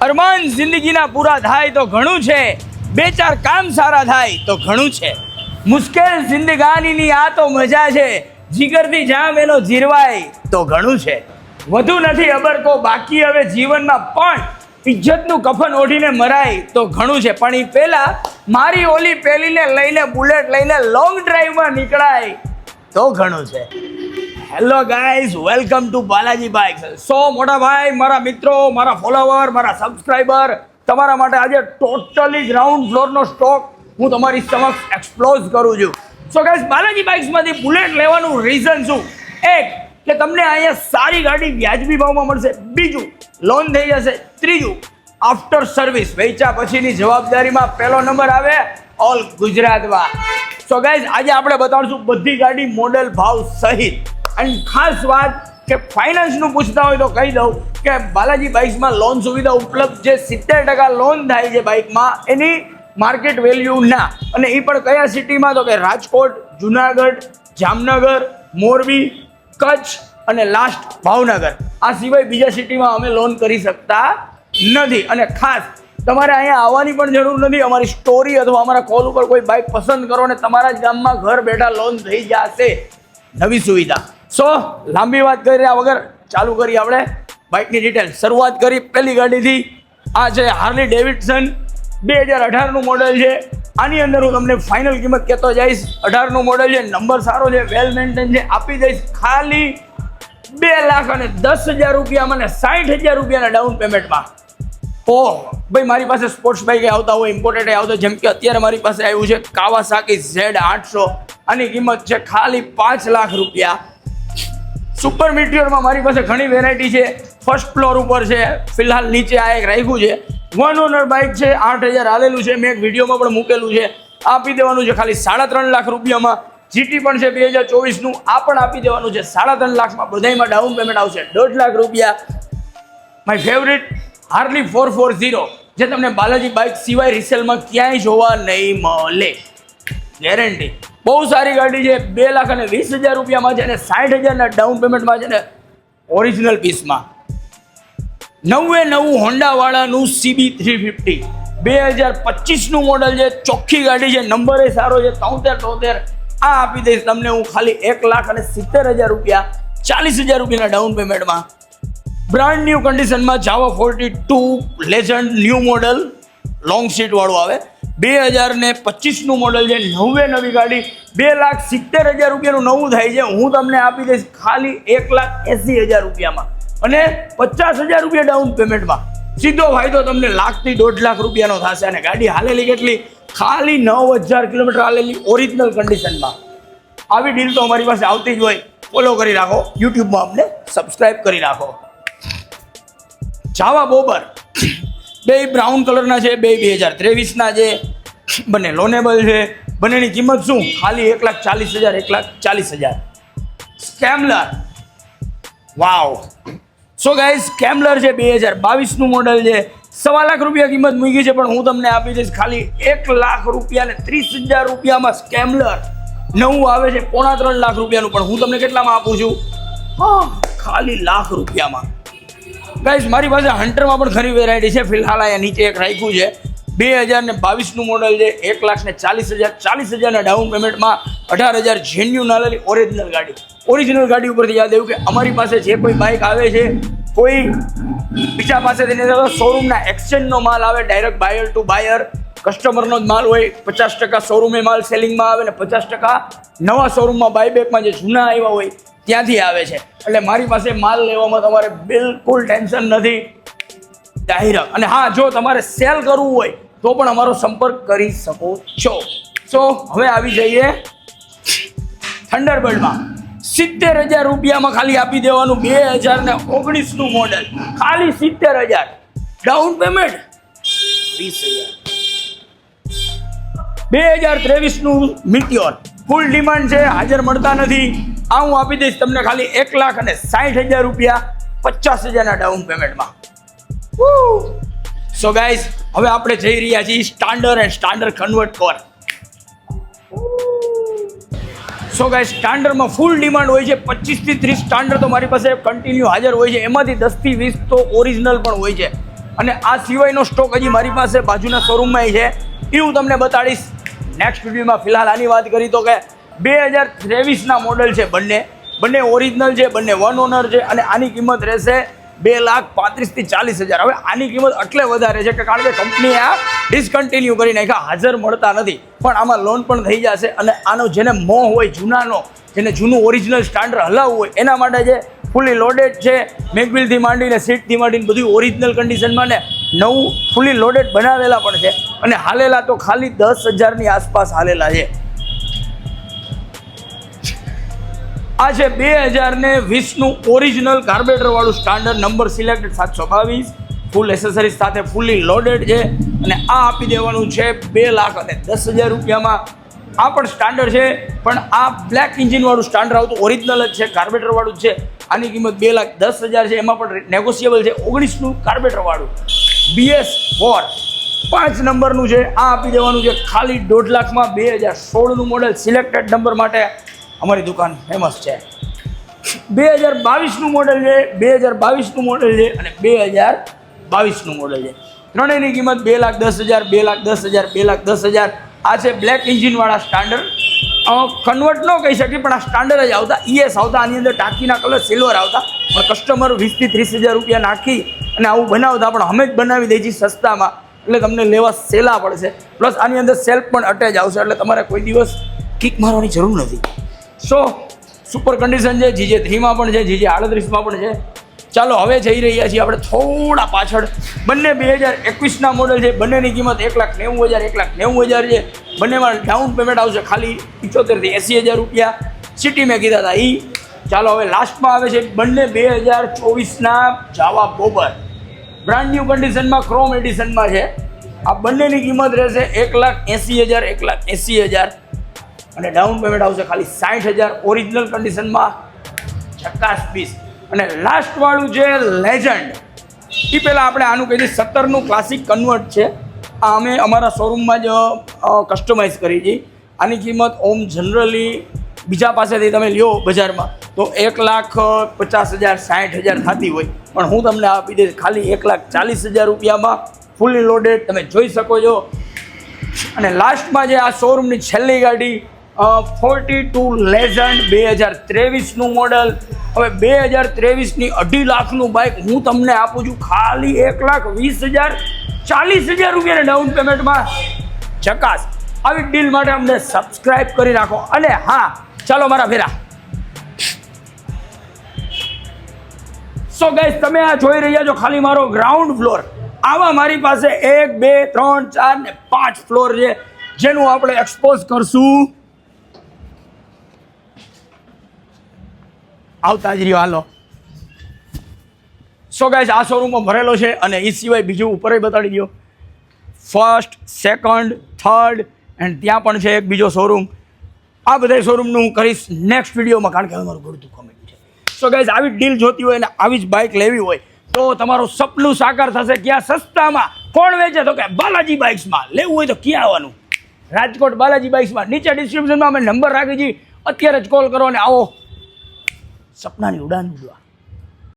અરમાન જિંદગીના પૂરા થાય તો ઘણું છે, બે ચાર કામ સારા થાય તો ઘણું છે. મુશ્કેલ જિંદગાનીની આ તો મજા છે, જીગરથી જામ એનો જીરવાય તો ઘણું છે. વધુ નથી અબરકો બાકી હવે જીવનમાં, પણ ઇજ્જતનું કફન ઓઢીને મરાય તો ઘણું છે. પણ એ પહેલા મારી ઓલી પેલીને લઈને બુલેટ લઈને લોંગ ડ્રાઈવમાં નીકળાય તો ઘણું છે. Hello guys, welcome to Balaji bikes. So મોટા ભાઈ, મારા મિત્રો, મારા ફોલોવર, મારા સબસ્ક્રાઈબર, તમારા માટે આજે ટોટલી ગ્રાઉન્ડ ફ્લોરનો સ્ટોક હું તમારી સમક્ષ એક્સપ્લોઝ કરું છું. સો ગાઈઝ, બાલાજી બાઇક્સમાંથી બુલેટ લેવાનું રીઝન શું? એક, કે તમને અહીંયા સારી ગાડી વ્યાજબી ભાવમાં મળશે. બીજું, લોન થઈ જશે. ત્રીજું, આફ્ટર સર્વિસ વેચા પછીની જવાબદારીમાં પહેલો નંબર આવે ઓલ ગુજરાતમાં. સો ગાઈઝ, આજે આપણે બતાવશું બધી ગાડી મોડેલ ભાવ સહિત. અને ખાસ વાત કે ફાઇનાન્સનું પૂછતા હોય તો કહી દઉં કે બાલાજી બાઇક્સમાં લોન સુવિધા ઉપલબ્ધ છે. 70% લોન થાય છે બાઇકમાં, એની માર્કેટ વેલ્યુ ના. અને એ પણ કયા સિટીમાં? તો કે રાજકોટ, જુનાગઢ, જામનગર, મોરબી, કચ્છ અને લાસ્ટ ભાવનગર. આ સિવાય બીજા સિટીમાં અમે લોન કરી શકતા નથી. અને ખાસ તમારે અહીંયા આવવાની પણ જરૂર નથી. અમારી સ્ટોરી અથવા અમારા કોલ ઉપર કોઈ બાઇક પસંદ કરો અને તમારા જ ગામમાં ઘર બેઠા લોન થઈ જશે. નવી સુવિધા. સો લાંબી વાત કર્યા વગર ચાલુ કરી આપણે બાઇકની ડિટેલ. શરૂઆત કરી પહેલી ગાડીથી. આ છે હાર્લી ડેવિડસન, 2018નું મોડેલ છે. આની અંદર હું તમને ફાઇનલ કિંમત કહેતો જઈશ. 18નું મોડેલ છે, નંબર સારો છે, વેલ મેન્ટેન છે. આપી દઈશ ખાલી 2,10,000 રૂપિયામાં ને 60,000 રૂપિયાના ડાઉન પેમેન્ટમાં. ઓહ ભાઈ, મારી પાસે સ્પોર્ટ્સ બાઇક આવતા હોય, ઇમ્પોર્ટેડ આવતા, જેમ કે અત્યારે મારી પાસે આવ્યું છે કાવાસાકી Z800. આની કિંમત છે ખાલી 5 લાખ રૂપિયા. સુપર મીટિયોરમાં મારી પાસે ઘણી વેરાયટી છે. ફર્સ્ટ ફ્લોર ઉપર છે, ફિલહાલ નીચે આ એક રાખ્યું છે. 1 ઓનર બાઇક છે, 8,000 હાલેલું છે. મેં એક વિડીયોમાં પણ મૂકેલું છે. આપી દેવાનું છે ખાલી 3.5 લાખ રૂપિયામાં. GT પણ છે 2024નું, આ પણ આપી દેવાનું છે 3.5 લાખમાં. બધામાં ડાઉન પેમેન્ટ આવશે 1.5 લાખ રૂપિયા. માય ફેવરિટ હાર્લી 440, જે તમને બાલાજી બાઇક સિવાય રિસેલમાં ક્યાંય જોવા નહીં મળે, ગેરંટી. બહુ સારી ગાડી છે. 2,20,000 રૂપિયામાં છે અને 60,000ના ડાઉન પેમેન્ટમાં છે ને ઓરિજિનલ પીસમાં. 99 હોન્ડાવાળાનું CB350, 2025નું મોડલ છે. ચોખ્ખી ગાડી છે, નંબર એ સારો છે, 73. આ આપી દઈશ તમને હું ખાલી 1,70,000 રૂપિયા, 40,000 રૂપિયાના ડાઉન પેમેન્ટમાં. બ્રાન્ડ ન્યૂ કન્ડિશનમાં જાવા 42 legend new model, long seat વાળું આવે. 2025નું મોડલ છે, નવી ગાડી. 2,70,000 રૂપિયાનું નવું થાય છે. હું તમને આપી દઈશ ખાલી 1,80,000 રૂપિયામાં અને 50,000 રૂપિયા ડાઉન પેમેન્ટમાં. સીધો ફાયદો તમને 1,00,000 થી 1.5 લાખ રૂપિયાનો થશે. અને ગાડી હાલેલી કેટલી? ખાલી 9,000 કિલોમીટર હાલેલી, ઓરિજિનલ કન્ડિશનમાં. આવી ડીલ તો અમારી પાસે આવતી જ હોય. ફોલો કરી રાખો, યુટ્યુબમાં અમને સબસ્ક્રાઇબ કરી રાખો. જાવા બોબર, બે બ્રાઉન કલરના છે, 2023ના છે. બંને લોનેબલ છે. બંનેની કિંમત શું? ખાલી 1,40,000, 1,40,000. સ્કેમલર, વાવ. સો ગાઈઝ, સ્કેમલર છે, 2022નું મોડલ છે. 1.25 લાખ રૂપિયા કિંમત મૂકી છે, પણ હું તમને આપી દઈશ ખાલી 1 લાખ રૂપિયા ને 30,000 રૂપિયામાં. સ્કેમલર નવું આવે છે, 3.25 લાખ રૂપિયાનું, પણ હું તમને કેટલામાં આપું છું? ખાલી 1 લાખ રૂપિયામાં. ગાઈઝ, મારી પાસે હન્ટરમાં પણ ઘણી વેરાયટી છે. ફિલહાલ અહીંયા નીચે એક રાખ્યું છે. 2022નું મોડલ છે, 1,40,000, 40,000ના ડાઉન પેમેન્ટમાં. 18,000 જેન્યુન આલેલી ઓરિજિનલ ગાડી. ઓરિજિનલ ગાડી ઉપરથી યાદ આવ્યું કે અમારી પાસે જે કોઈ બાઇક આવે છે, કોઈ બીજા પાસેથી શોરૂમના એક્સચેન્જનો માલ આવે, ડાયરેક્ટ બાયર ટુ બાયર કસ્ટમરનો જ માલ હોય. 50% શોરૂમે માલ સેલિંગમાં આવે ને 50% નવા શોરૂમમાં બાયબેકમાં જે જૂના આવ્યા હોય ત્યાંથી આવે છે. એટલે મારી પાસે માલ લેવામાં તમારે બિલકુલ ટેન્શન નથી, ડાયરેક્ટ. અને હા, જો તમારે સેલ કરવું હોય તો પણ અમારો સંપર્ક કરી શકો છો. સો હવે આવી જઈએ થંડરબર્ડમાં. 70,000 રૂપિયામાં ખાલી આપી દેવાનું. 2019નું મોડલ, ખાલી 70,000. Down payment 20,000. 2023નું મિટિયોર, ફૂલ ડિમાન્ડ છે, હાજર મળતા નથી. આ હું આપી દઈશ તમને ખાલી 1,60,000 રૂપિયા, 50,000ના ડાઉન પેમેન્ટમાં. સો ગાઈઝ, હવે આપણે જઈ રહ્યા છીએ સ્ટાન્ડર્ડ એન્ડ સ્ટાન્ડર્ડ કન્વર્ટ કર. સો ગાઈઝ, સ્ટાન્ડર્ડમાં ફૂલ ડિમાન્ડ હોય છે. 25 થી 30 સ્ટાન્ડર્ડ તો મારી પાસે કન્ટિન્યુ હાજર હોય છે. એમાંથી 10 થી 20 તો ઓરિજિનલ પણ હોય છે. અને આ સિવાયનો સ્ટોક હજી મારી પાસે બાજુના શોરૂમમાં છે, એ હું તમને બતાડીશ નેક્સ્ટ વિડીયોમાં. ફિલહાલ આની વાત કરી તો કે 2023ના મોડલ છે, બંને ઓરિજિનલ છે, બંને વન ઓનર છે અને આની કિંમત રહેશે 2,35,000 થી 40,000. હવે આની કિંમત એટલે વધારે છે કે કારણ કે કંપનીએ આ ડિસકન્ટિન્યુ કરી નાખ્યા, હાજર મળતા નથી, પણ આમાં લોન પણ થઈ જશે. અને આનો જેને મોહ હોય જૂનાનો, જેને જૂનું ઓરિજિનલ સ્ટાન્ડર્ડ હલાવવું હોય એના માટે જે ફૂલી લોડેડ છે, મેકબિલથી માંડીને સીટથી માંડીને બધું ઓરિજિનલ કન્ડિશનમાં ને નવું ફૂલી લોડેડ બનાવેલા પણ છે અને હાલેલા તો ખાલી 10,000ની આસપાસ હાલેલા છે. આ છે 2020નું ઓરિજિનલ કાર્બેટરવાળું સ્ટાન્ડર્ડ, નંબર સિલેક્ટેડ 722, ફૂલ એસેસરીઝ સાથે ફૂલી લોડેડ છે અને આ આપી દેવાનું છે 2,10,000 રૂપિયામાં. આ પણ સ્ટાન્ડર્ડ છે, પણ આ બ્લેક એન્જિનવાળું સ્ટાન્ડર્ડ આવતું ઓરિજિનલ જ છે, કાર્બેટરવાળું જ છે. આની કિંમત 2,10,000 છે, એમાં પણ નેગોશિયેબલ છે. 19નું કાર્બેટરવાળું BS4 5 નંબરનું છે, આ આપી દેવાનું છે ખાલી 1.5 લાખમાં. 2016નું મોડેલ સિલેક્ટેડ નંબર માટે અમારી દુકાન ફેમસ છે. 2022નું મોડેલ છે, 2022નું મોડેલ છે અને 2022નું મોડેલ છે. ત્રણેયની કિંમત 2,10,000, 2,10,000, 2,10,000. આ છે બ્લેક એન્જિનવાળા સ્ટાન્ડર્ડ. કન્વર્ટ ન કહી શકીએ, પણ આ સ્ટાન્ડર્ડ જ આવતા, ES આવતા, આની અંદર ટાંકીના કલર સિલ્વર આવતા, પણ કસ્ટમર 20,000 થી 30,000 રૂપિયા નાખી અને આવું બનાવતા, પણ અમે જ બનાવી દઈએ છીએ સસ્તામાં, એટલે તમને લેવા સહેલા પડશે. પ્લસ આની અંદર સેલ્ફ પણ અટેચ આવશે, એટલે તમારે કોઈ દિવસ કિક મારવાની જરૂર નથી. સુપર કન્ડિશન છે. GJ3માં પણ છે, GJ38માં પણ છે. ચાલો હવે જઈ રહ્યા છીએ આપણે થોડા પાછળ. બંને 2021ના મોડલ છે, બંનેની કિંમત 1,90,000, 1,90,000 છે. બંનેમાં ડાઉન પેમેન્ટ આવશે ખાલી 75,000 થી 80,000 રૂપિયા. સિટી મેં કીધા હતા એ. ચાલો હવે લાસ્ટમાં આવે છે બંને 2024ના જાવા બોબર, બ્રાન્ડ ન્યૂ કન્ડિશનમાં, ક્રોમ એડિશનમાં છે. આ બંનેની કિંમત રહેશે 1,80,000, 1,80,000 અને ડાઉન પેમેન્ટ આવશે ખાલી 60,000. ઓરિજિનલ કન્ડિશનમાં ઝકાસ પીસ. અને લાસ્ટવાળું છે લેજન્ડ. એ પહેલાં આપણે આનું કહી દઈએ 17નું ક્લાસિક કન્વર્ટ છે. આ અમે અમારા શોરૂમમાં જ કસ્ટમાઇઝ કરી છે. આની કિંમત ઓમ જનરલી બીજા પાસેથી તમે લ્યો બજારમાં તો 1,50,000, 60,000 થતી હોય, પણ હું તમને આપી દઈશ ખાલી 1,40,000 રૂપિયામાં ફૂલી લોડેડ. તમે જોઈ શકો છો. અને લાસ્ટમાં જે આ શોરૂમની છેલ્લી ગાડી 42 લેજન્ડ 2023નું મોડલ. હવે 2023ની 2.5 લાખનું બાઇક હું તમને આપું છું ખાલી 1,20,000, 40,000 રૂપિયાના ડાઉન પેમેન્ટમાં. ચકાસ. આવી ડીલ માટે અમને સબસ્ક્રાઇબ કરી રાખો. અને હા, ચાલો મારા ફેરા. સો ગાઈસ, તમે આ જોઈ રહ્યા છો ખાલી મારો ગ્રાઉન્ડ ફ્લોર. આવા મારી પાસે 1, 2, 3, 4 ને 5 ફ્લોર છે, જેનું આપણે એક્સપોઝ કરશું. આવતા જ રહ્યો, હાલો. સો ગાઈસ, આ શોરૂમમાં ભરેલો છે અને એ સિવાય બીજું ઉપર બતાડી દો. ફર્સ્ટ, સેકન્ડ, થર્ડ એન્ડ ત્યાં પણ છે એક બીજો શોરૂમ. આ બધા શોરૂમનું હું કરીશ નેક્સ્ટ વિડીયોમાં, કારણ કે હવે મારું ઘરતું કોમેડી છે. સો ગાઈસ, આવી ડીલ જોતી હોય અને આવી જ બાઇક લેવી હોય તો તમારું સપનું સાકાર થશે. ક્યાં? સસ્તામાં. કોણ વેચે? તો કે બાલાજી બાઇક્સમાં. લેવું હોય તો ક્યાં આવવાનું? રાજકોટ બાલાજી બાઇક્સમાં. નીચે ડિસ્ક્રિપ્શનમાં અમે નંબર રાખી છીએ, અત્યારે જ કોલ કરો અને આવો સપનાની ઉડાન ઉડવા.